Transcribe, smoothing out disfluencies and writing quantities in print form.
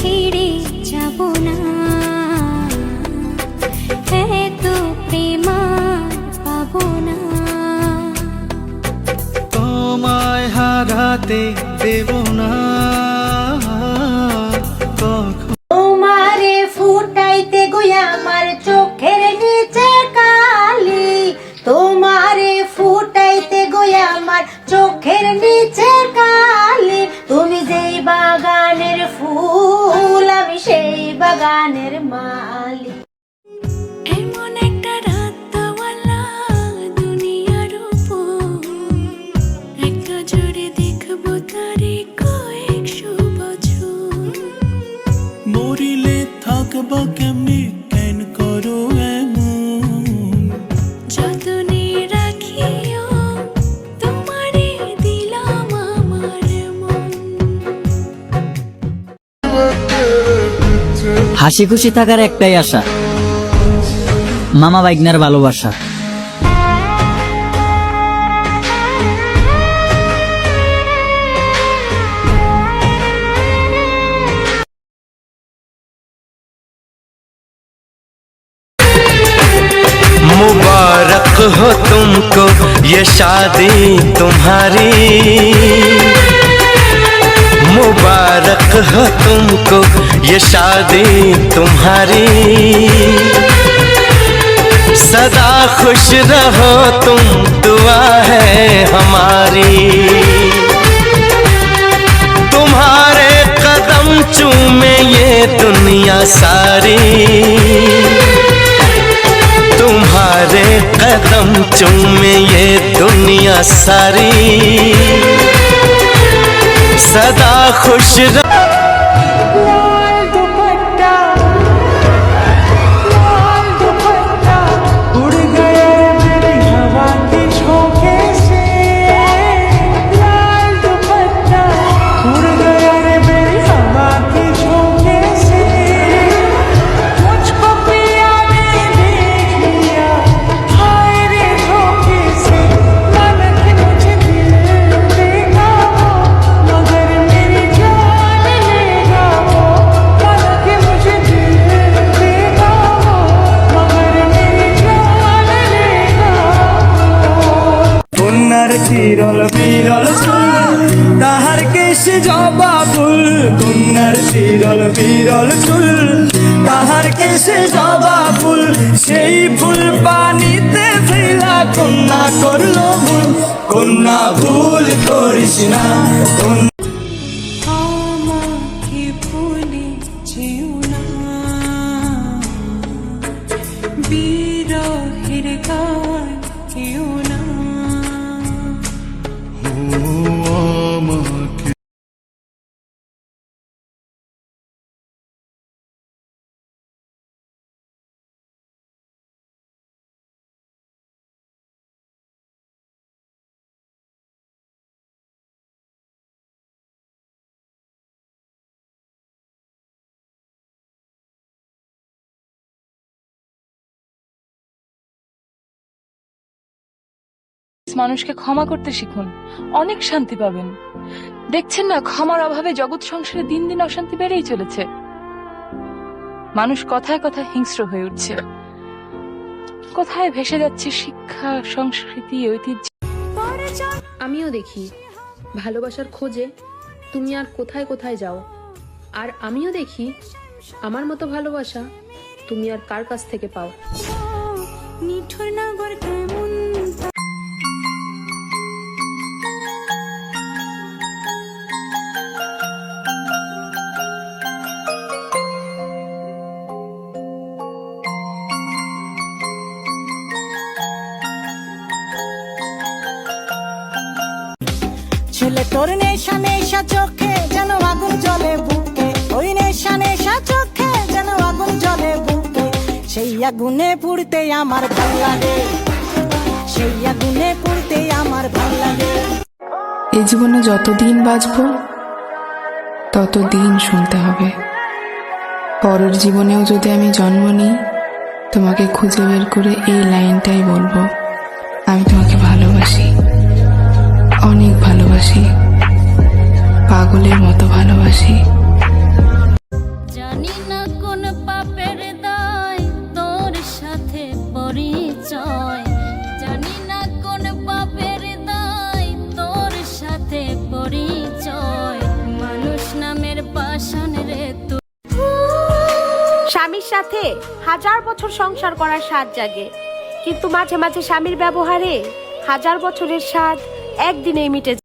ছেড়ে যাব না, এত প্রেম পাবো না। তোমায় হারাতে দেব না, তোমারে ফুটাইতে গইয়া আমার চোখের নিচে কালি, তোমারে ফুটাইতে গইয়া আমার চোখের নিচে কালি। তুমি যেই বাগানের ফুল আমি সেই বাগানের মালি। এমন একটা রাতওয়ালা দুনিয়ার উপর, একটা জোরে দেখবো তারে কয়েকশো বছর। মরিলে থাকবা কেমনে, কেন করো এমন? যতনে রাখিও তোমারে দিলাম আমার মন। হাসি খুশি থাকার একটাই আশা, মামা বাইগনার ভালোবাসা। मुबारक हो तुमको ये शादी तुम्हारी, मुबारक हो तुमको ये शादी तुम्हारी। सदा खुश रहो तुम, दुआ है हमारी। तुम्हारे कदम चूमे ये दुनिया सारी, तुम्हारे कदम चूमे ये दुनिया सारी। सदा खुश চিরল বিরল চুল, তাহার কেশ জবা ফুল। কন্যার চিরল বিরল চুল, তাহার কেশ জবা ফুল। সেই ফুল পানিতে ফেলা কন্যা করলো ভুল, কন্যা ভুল করিস না। আমাকে ভুলে যেও না, বিরহের গান কেউ না। মানুষকে ক্ষমা করতে শিখুন, অনেক শান্তি পাবেন। দেখছেন না, ক্ষমার অভাবে জগৎ সংসারে দিন দিন অশান্তি বেড়েই চলেছে। মানুষ কথায় কথায় হিংস্র হয়ে উঠছে, কোথায় ভেসে যাচ্ছে শিক্ষা, সংস্কৃতি, ঐতিহ্য। আমিও দেখি ভালোবাসার খোঁজে তুমি আর কোথায় কোথায় যাও, আর আমিও দেখি আমার মতো ভালোবাসা তুমি আর কার কাছ থেকে পাও। নিঠুর নগর কেমন ছেলে তোর নেশা নেশা চোখে যেন আগুন জ্বলে বুকে, ওই নেশা নেশা চোখে যেন আগুন জ্বলে বুকে। সেই আগুনে পুড়তে আমার ভাল লাগে, সেই আগুনে পুড়তে আমার ভাল লাগে। এই জীবনে যতদিন বাঁচবো ততদিন শুনতে হবে। পরের জীবনেও যদি আমি জন্ম নিই, তোমাকে খুঁজে বের করে এই লাইনটাই বলবো, আমি তোমাকে ভালোবাসি, অনেক ভালোবাসি, পাগলের মতো ভালোবাসি। পরিচয় জানি না কোন পাপের দায় তোর সাথে পরিচয় মানুষ নামের পাষাণ রে তুই স্বামীর সাথে 1000 বছর সংসার করার স্বাদ জাগে, কিন্তু মাঝে মাঝে স্বামীর ব্যবহারে 1000 বছরের স্বাদ একদিনেই মিটে যায়।